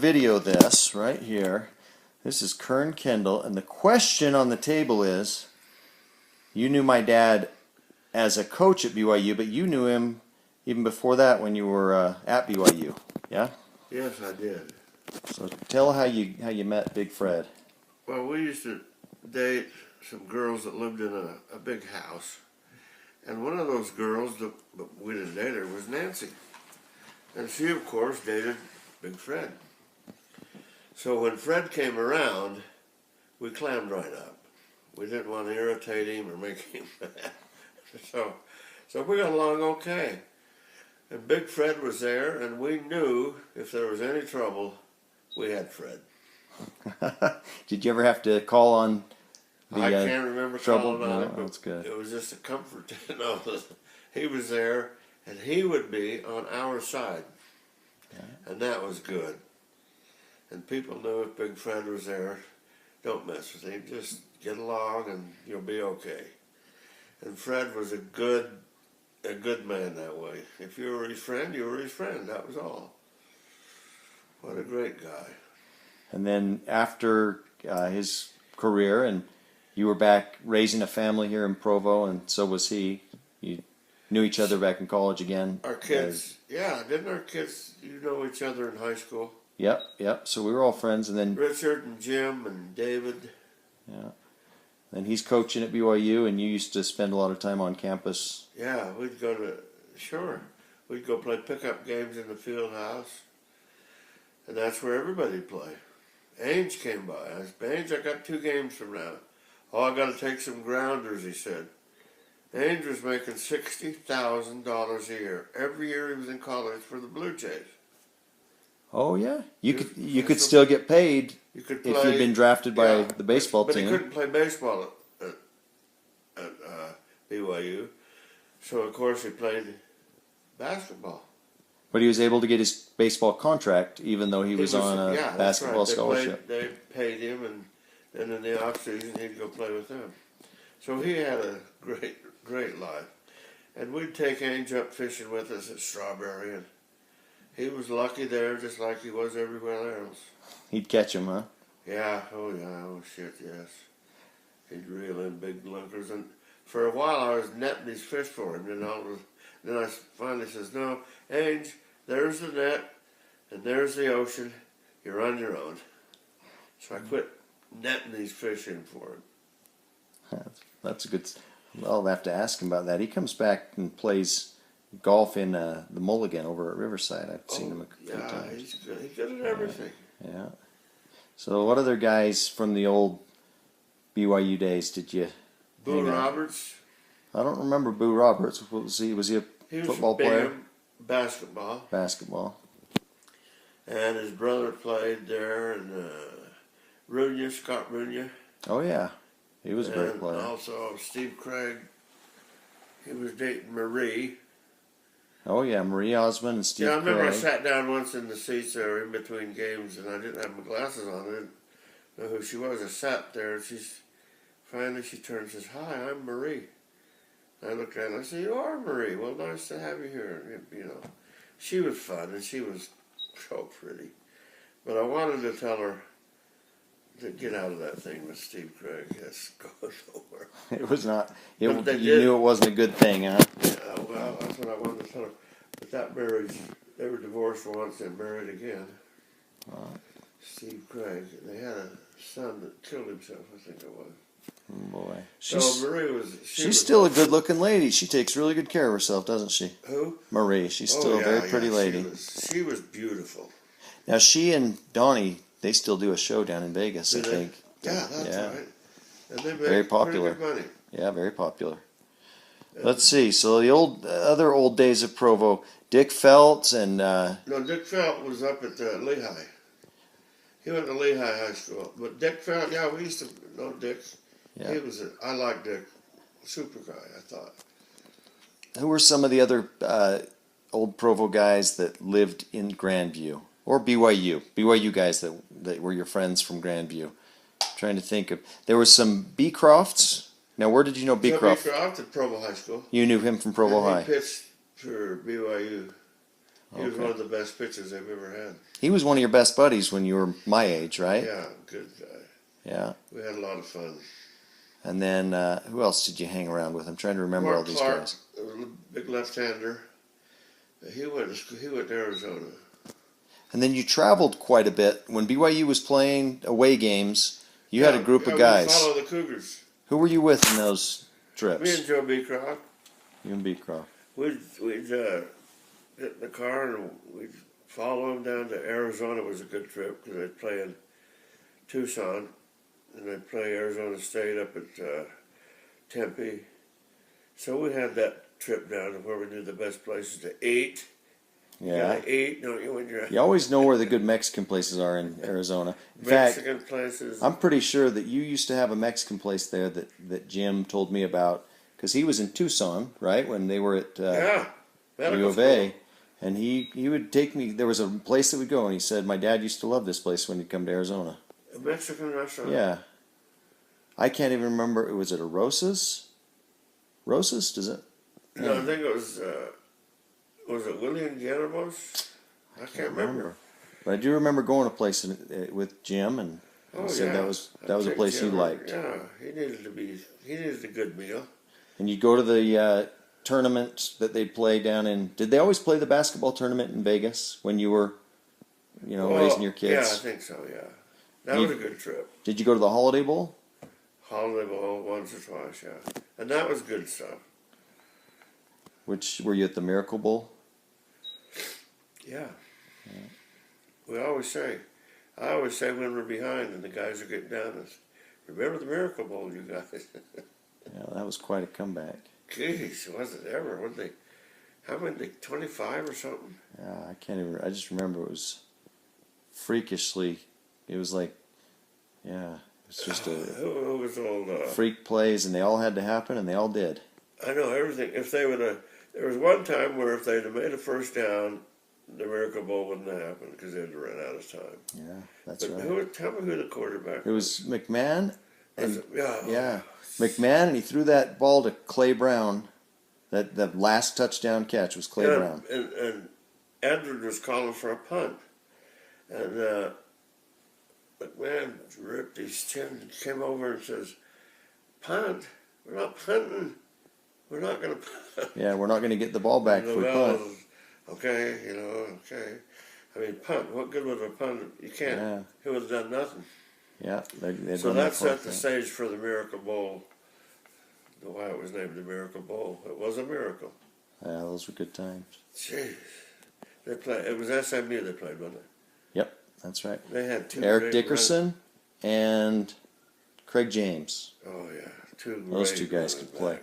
video this right here. This is Kearn Kendall, and the question on the table is, you knew my dad as a coach at BYU, but you knew him even before that when you were at BYU, yeah? Yes, I did. So tell how you met Big Fred. Well, we used to date some girls that lived in a big house. And one of those girls, but we didn't date her, was Nancy. And she, of course, dated Big Fred. So when Fred came around, we clammed right up. We didn't want to irritate him or make him mad. So we got along okay. And Big Fred was there, and we knew if there was any trouble, we had Fred. Did you ever have to call on the I can't remember trouble? calling on him, No, but that's good. it was just a comfort to know that he was there, and he would be on our side. Yeah. And that was good. And people knew if Big Fred was there, don't mess with him. Just get along, and you'll be okay. And Fred was a good man that way. If you were his friend, you were his friend. That was all. What a great guy. And then after his career, and you were back raising a family here in Provo, and so was he. You knew each other back in college again. Our kids, didn't our kids, know each other in high school? Yep. So we were all friends, and then Richard and Jim and David. Yeah. And he's coaching at BYU, and you used to spend a lot of time on campus. Yeah, we'd go play pickup games in the field house, and that's where everybody'd play. Ainge came by. I said, Ainge, I got 2 games from now. Oh, I got to take some grounders, he said. Ainge was making $60,000 a year. Every year he was in college for the Blue Jays. Oh yeah, you could still get paid if you'd been drafted by the baseball team. But he couldn't play baseball at BYU, so of course he played basketball. But he was able to get his baseball contract even though he was on a basketball scholarship. They paid him, and then in the off season he'd go play with them. So he had a great life, and we'd take Ainge up fishing with us at Strawberry, and he was lucky there, just like he was everywhere else. He'd catch him, huh? Yeah. Oh shit, yes. He'd reel in big lunkers, and for a while I was netting his fish for him. Then I finally says, "No, Ainge, there's the net, and there's the ocean. You're on your own." So I quit netting these fish in for him. That's a good. Well, I'll have to ask him about that. He comes back and plays golf in the Mulligan over at Riverside. I've seen him a few times. He's good. He's good at everything. Yeah. So what other guys from the old BYU days did you? Boo Roberts. I don't remember Boo Roberts. Was he a football player? Basketball. Basketball. And his brother played there, and Scott Runya. Oh yeah, he was a great and player. Also Steve Craig. He was dating Marie. Oh yeah, Marie Osmond and Steve Craig. Yeah, I remember Craig. I sat down once in the seats there in between games, and I didn't have my glasses on. I didn't know who she was. I sat there, and finally she turns and says, "Hi, I'm Marie." I looked at her and I said, "You are Marie. Well, nice to have you here." She was fun, and she was so pretty. But I wanted to tell her to get out of that thing with Steve Craig. Yes, go nowhere. It was not. You knew it wasn't a good thing, huh? Yeah, well, that's what I wanted to tell her. But that marriage, they were divorced once and married again. Steve Craig. They had a son that killed himself, I think it was. Oh boy. Marie was. She's still a good-looking lady. She takes really good care of herself, doesn't she? Who? Marie. She's still a very pretty lady. She was beautiful. Now she and Donnie, they still do a show down in Vegas. I think. Yeah, that's right. And they make very popular. Pretty good money. Yeah, very popular. Let's see. So the other old days of Provo, Dick Feltz and. No, Dick Feltz was up at Lehigh. He went to Lehigh High School, but Dick Feltz, we used to know Dick. Yeah. I liked Dick. Super guy, I thought. Who were some of the other old Provo guys that lived in Grandview? Or BYU? BYU guys that were your friends from Grandview. I'm trying to think of. There was some Beecrofts. Now, where did you know Beecroft? Beecroft at Provo High School. You knew him from Provo High. He pitched for BYU. He was one of the best pitchers I've ever had. He was one of your best buddies when you were my age, right? Yeah, good guy. Yeah. We had a lot of fun. And then who else did you hang around with? I'm trying to remember all these Clark, guys. a big left-hander. He went to Arizona. And then you traveled quite a bit. When BYU was playing away games, you had a group of We guys. follow the Cougars. Who were you with in those trips? Me and Joe Beecroft. You and Beecroft. We'd get in the car and we'd follow him down to Arizona. Was a good trip because they'd play in Tucson and they'd play Arizona State up at Tempe. So we had that trip down to where we knew the best places to eat. Yeah. You eat, don't you, when you're You always know where the good Mexican places are in Arizona. In Mexican fact, places. I'm pretty sure that you used to have a Mexican place there that Jim told me about because he was in Tucson, right, when they were at U of A. And he would take me, there was a place that would go, and he said, my dad used to love this place when he'd come to Arizona. A Mexican restaurant? Yeah. I can't even remember, was it a Rosas? Rosas, does it? No, I think it was it William Guillermo's? I can't remember. But I do remember going to a place with Jim, and he said that was a place he liked. Yeah, he needed a good meal. And you go to the tournament that they play down in. Did they always play the basketball tournament in Vegas when you were, raising your kids? Yeah, I think so. Yeah, that was a good trip. Did you go to the Holiday Bowl? Holiday Bowl once or twice, yeah, and that was good stuff. Which were you at the Miracle Bowl? Yeah. I always say when we're behind and the guys are getting down, remember the Miracle Bowl, you guys. Yeah, that was quite a comeback. Jeez, was it ever? What they? How many? 25 or something? Yeah, I can't even. I just remember it was freakishly. It was like, yeah, it was just It was all freak plays, and they all had to happen, and they all did. I know everything. If they would have, there was one time where if they'd have made a first down, the Miracle Bowl wouldn't have happened because they'd have run out of time. Yeah, that's right. Tell me who the quarterback It was McMahon. was. Yeah, McMahon, and he threw that ball to Clay Brown. That the last touchdown catch was Clay Brown. And Edward was calling for a punt, and McMahon ripped his chin and came over and says, "Punt? We're not punting. We're not going to punt." Yeah, we're not going to get the ball back if we punt. Okay, okay. I mean, punt. What good was a punt? You can't. Yeah. He would have done nothing. Yeah, So that set the stage for the Miracle Bowl. Why it was named the Miracle Bowl. It was a miracle. Yeah, those were good times. Jeez. It was SMU they played, wasn't it? Yep, that's right. They had two Eric great Dickerson and Craig James. Oh, yeah. Those two guys could play.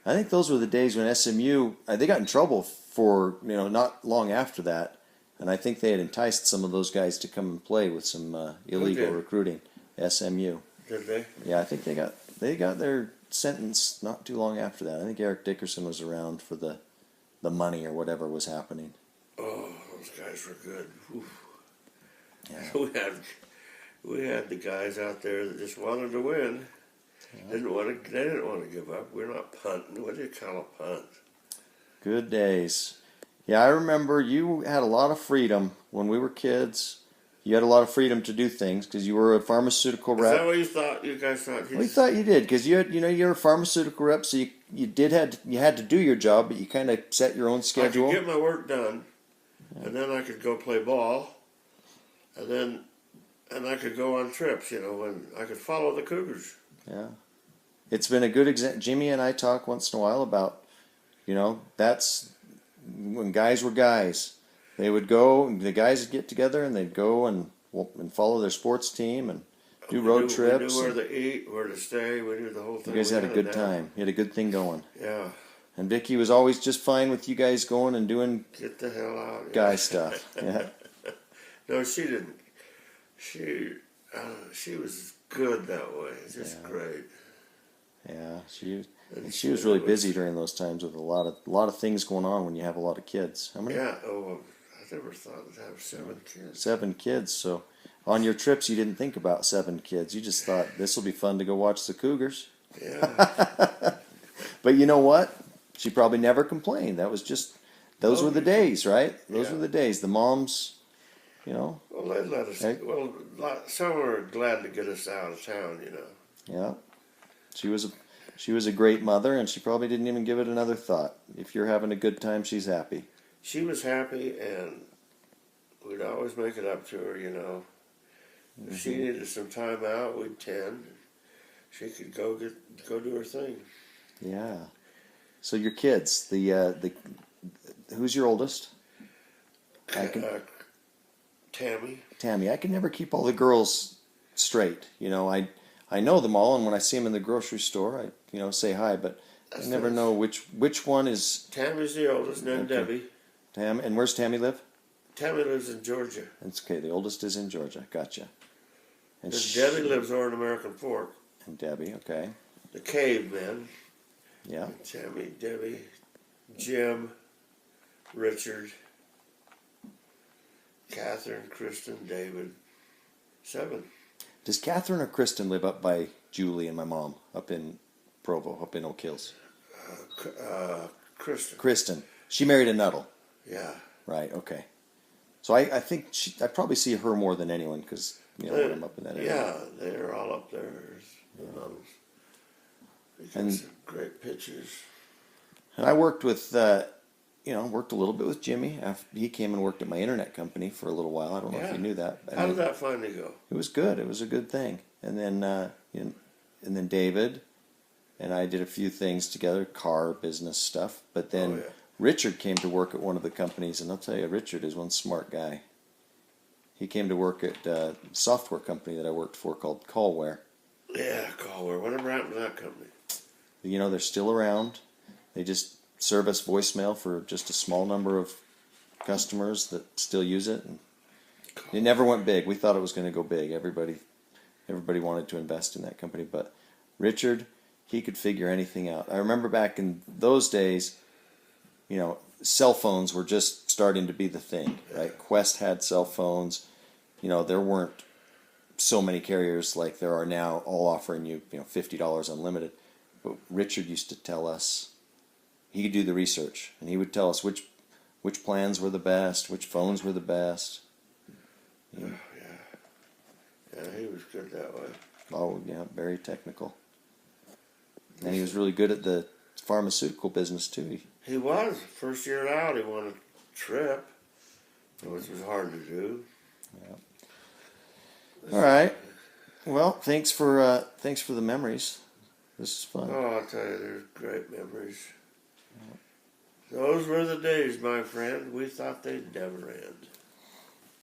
I think those were the days when SMU, they got in trouble for, not long after that. And I think they had enticed some of those guys to come and play with some illegal recruiting. SMU. Did they? Yeah, I think they got their sentence not too long after that. I think Eric Dickerson was around for the money or whatever was happening. Oh, those guys were good. Oof. Yeah. We had the guys out there that just wanted to win. Yeah. They didn't want to give up. We're not punting. What do you call a punt? Good days. Yeah, I remember you had a lot of freedom when we were kids. You had a lot of freedom to do things because you were a pharmaceutical rep. Is that what you thought? You guys thought? We thought you did because you're a pharmaceutical rep, so you had to do your job, but you kind of set your own schedule. I could get my work done, and then I could go play ball, and I could go on trips. When I could follow the Cougars. Yeah, it's been a good example. Jimmy and I talk once in a while about, that's when guys were guys. They would go, the guys would get together, and they'd go and follow their sports team and do road trips. We knew where to eat, where to stay. We knew the whole thing. You guys had a good time. You had a good thing going. Yeah. And Vicky was always just fine with you guys going and doing get the hell out. Guy stuff. Yeah. No, she didn't. She was good that way. Just great. Yeah, she was really busy during those times with a lot of things going on when you have a lot of kids. How many? Yeah. Oh, I never thought I'd have 7 kids. 7 kids. So on your trips, you didn't think about 7 kids. You just thought this will be fun to go watch the Cougars. Yeah. But you know what? She probably never complained. That those were the days, right? Those Yeah. were the days. The moms, you know. Well, they let us. Hey. Well, some were glad to get us out of town. Yeah. She was a she was a great mother, and she probably didn't even give it another thought. If you're having a good time, she's happy. She was happy, and we'd always make it up to her. If she needed some time out, we'd tend. She could go do her thing. Yeah. So your kids, the who's your oldest? Tammy. Tammy. I can never keep all the girls straight. I know them all, and when I see them in the grocery store, I say hi, but I never know which one is Tammy's the oldest, and then Okay. Debbie. Tam. And where's Tammy live? Tammy lives in Georgia. That's okay. The oldest is in Georgia. Gotcha. And Debbie lives over in American Fork. And Debbie. Okay. The cavemen. Yeah. Tammy, Debbie, Jim, Richard, Catherine, Kristen, David. 7. Does Catherine or Kristen live up by Julie and my mom up in Provo, up in Oak Hills? Kristen. Kristen. She married a Nuttall. Yeah. Right. Okay. So I think I probably see her more than anyone because when I'm up in that area. Yeah, they're all up there. They got some great pictures. And I worked with, worked a little bit with Jimmy. After he came and worked at my internet company for a little while. I don't know if you knew that. How did that finally go? It was good. It was a good thing. And then, and then David and I did a few things together, car business stuff. But then Richard came to work at one of the companies, and I'll tell you, Richard is one smart guy. He came to work at a software company that I worked for called Callware. Yeah, Callware. Whatever happened to that company? They're still around. They just serve us voicemail for just a small number of customers that still use it. And it never went big. We thought it was going to go big. Everybody wanted to invest in that company, but Richard, he could figure anything out. I remember back in those days, cell phones were just starting to be the thing, right? Quest had cell phones. There weren't so many carriers like there are now, all offering you, $50 unlimited. But Richard used to tell us, he could do the research, and he would tell us which plans were the best, which phones were the best. Yeah, he was good that way. Oh, yeah, very technical. And he was really good at the pharmaceutical business, too. He was. First year out, he won a trip, which was hard to do. Yeah. All right. Well, thanks for the memories. This is fun. Oh, I'll tell you, there's great memories. Those were the days, my friend. We thought they'd never end.